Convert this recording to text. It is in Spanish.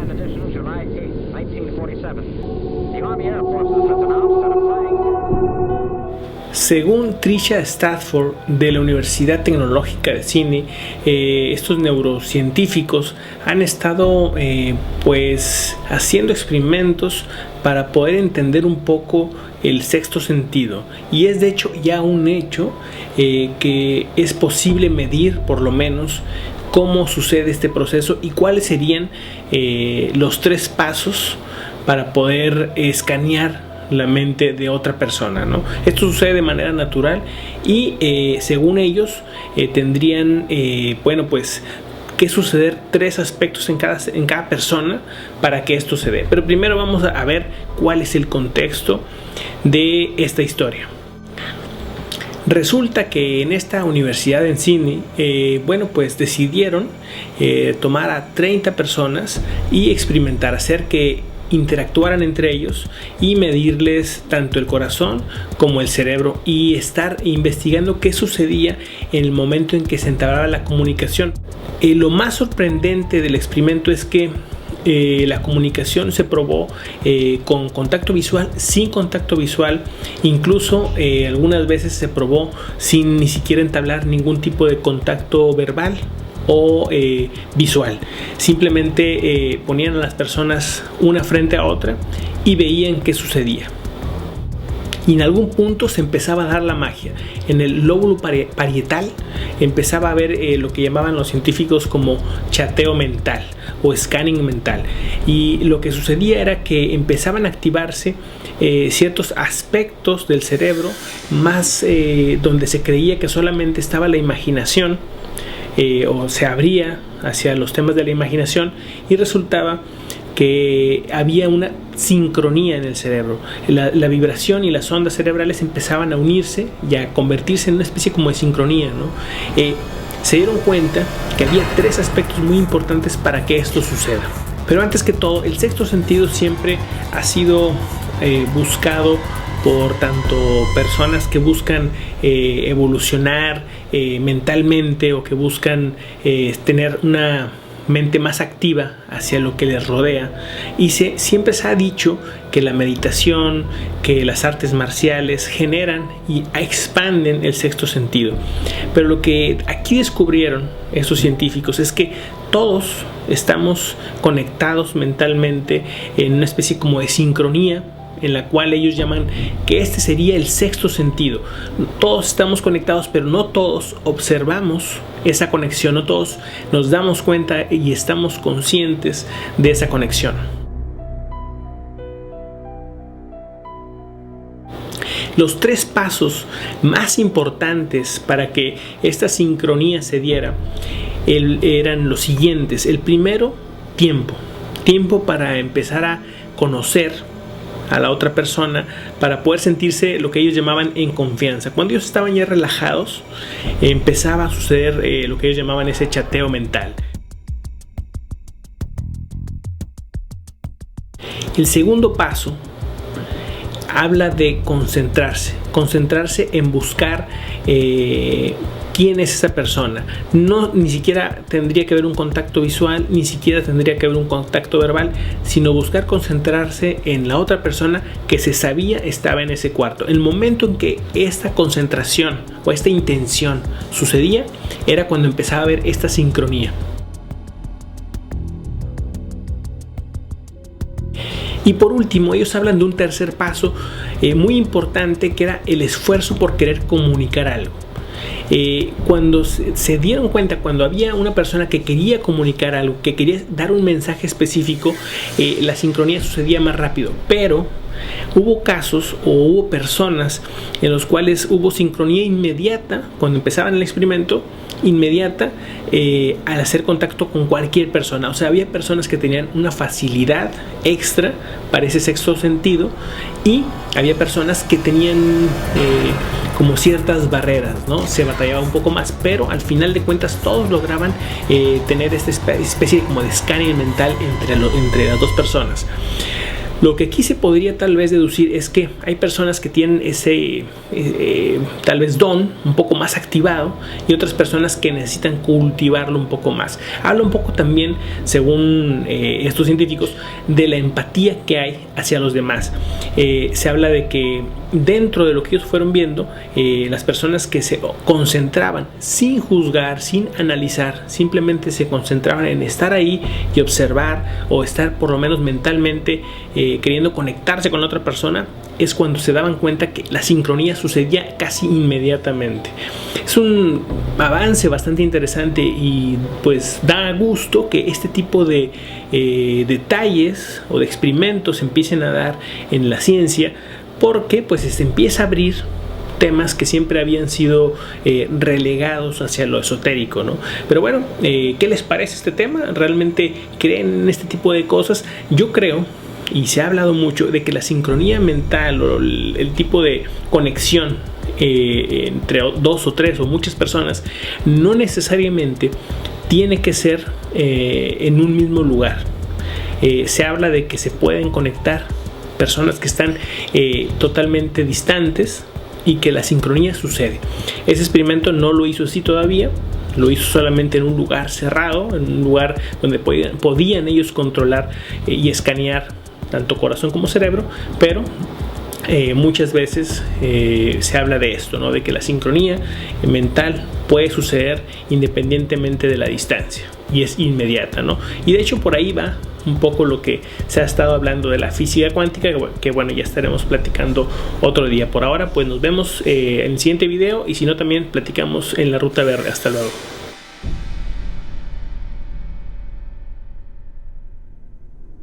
Signed edition, July 8, 1947. The Army Air Forces has announced and applying. Según Tricia Stafford de la Universidad Tecnológica de Sydney, estos neurocientíficos han estado pues haciendo experimentos para poder entender un poco el sexto sentido, y es de hecho ya un hecho que es posible medir por lo menos cómo sucede este proceso y cuáles serían los 3 pasos para poder escanear la mente de otra persona, ¿no? Esto sucede de manera natural y según ellos tendrían pues que suceder 3 aspectos en cada persona para que esto se dé. Pero primero vamos a ver cuál es el contexto de esta historia. Resulta que en esta universidad en Sydney, pues decidieron tomar a 30 personas y experimentar, hacer que interactuaran entre ellos y medirles tanto el corazón como el cerebro y estar investigando qué sucedía en el momento en que se entablaba la comunicación. Lo más sorprendente del experimento es que la comunicación se probó con contacto visual, sin contacto visual, incluso algunas veces se probó sin ni siquiera entablar ningún tipo de contacto verbal o visual. Simplemente ponían a las personas una frente a otra y veían qué sucedía. Y en algún punto se empezaba a dar la magia. En el lóbulo parietal empezaba a haber lo que llamaban los científicos como chateo mental o scanning mental. Y lo que sucedía era que empezaban a activarse ciertos aspectos del cerebro más donde se creía que solamente estaba la imaginación, o se abría hacia los temas de la imaginación, y resultaba que había una sincronía en el cerebro. La vibración y las ondas cerebrales empezaban a unirse y a convertirse en una especie como de sincronía, ¿no? Se dieron cuenta que había 3 aspectos muy importantes para que esto suceda. Pero antes que todo, el sexto sentido siempre ha sido buscado por tanto personas que buscan evolucionar mentalmente, o que buscan tener una mente más activa hacia lo que les rodea, y siempre se ha dicho que la meditación, que las artes marciales generan y expanden el sexto sentido. Pero lo que aquí descubrieron estos científicos es que todos estamos conectados mentalmente en una especie como de sincronía, en la cual ellos llaman que este sería el sexto sentido. Todos estamos conectados, pero no todos observamos esa conexión, no todos nos damos cuenta y estamos conscientes de esa conexión. Los 3 pasos más importantes para que esta sincronía se diera eran los siguientes. El primero, tiempo para empezar a conocer a la otra persona, para poder sentirse lo que ellos llamaban en confianza. Cuando ellos estaban ya relajados, empezaba a suceder lo que ellos llamaban ese chateo mental. El segundo paso habla de concentrarse en buscar quién es esa persona. Ni siquiera tendría que haber un contacto visual, ni siquiera tendría que haber un contacto verbal, sino buscar concentrarse en la otra persona que se sabía estaba en ese cuarto. El momento en que esta concentración o esta intención sucedía era cuando empezaba a haber esta sincronía. Y por último, ellos hablan de un tercer paso muy importante, que era el esfuerzo por querer comunicar algo. Cuando se dieron cuenta, cuando había una persona que quería comunicar algo, que quería dar un mensaje específico, la sincronía sucedía más rápido. Pero hubo casos o hubo personas en los cuales hubo sincronía inmediata cuando empezaban el experimento, inmediata al hacer contacto con cualquier persona. O sea, había personas que tenían una facilidad extra para ese sexto sentido, y había personas que tenían como ciertas barreras, ¿no? Se batallaba un poco más, pero al final de cuentas todos lograban tener esta especie como de scanning mental entre las dos personas. Lo que aquí se podría tal vez deducir es que hay personas que tienen ese tal vez don un poco más activado y otras personas que necesitan cultivarlo un poco más. Habla un poco también, según estos científicos, de la empatía que hay hacia los demás. Se habla de que dentro de lo que ellos fueron viendo, las personas que se concentraban sin juzgar, sin analizar, simplemente se concentraban en estar ahí y observar, o estar por lo menos mentalmente queriendo conectarse con la otra persona, es cuando se daban cuenta que la sincronía sucedía casi inmediatamente. Es un avance bastante interesante y pues da gusto que este tipo de detalles o de experimentos empiecen a dar en la ciencia, porque pues se empieza a abrir temas que siempre habían sido relegados hacia lo esotérico, ¿no? Pero bueno, ¿qué les parece este tema? ¿Realmente creen en este tipo de cosas? Yo creo, y se ha hablado mucho, de que la sincronía mental o el tipo de conexión entre dos o tres o muchas personas no necesariamente tiene que ser en un mismo lugar. Se habla de que se pueden conectar personas que están totalmente distantes y que la sincronía sucede. Ese experimento no lo hizo así todavía, lo hizo solamente en un lugar cerrado, en un lugar donde podían ellos controlar y escanear tanto corazón como cerebro, pero muchas veces se habla de esto, ¿no? De que la sincronía mental puede suceder independientemente de la distancia y es inmediata, ¿no? Y de hecho por ahí va un poco lo que se ha estado hablando de la física cuántica, que bueno, ya estaremos platicando otro día. Por ahora pues nos vemos en el siguiente video, y si no también platicamos en la Ruta Verde. Hasta luego.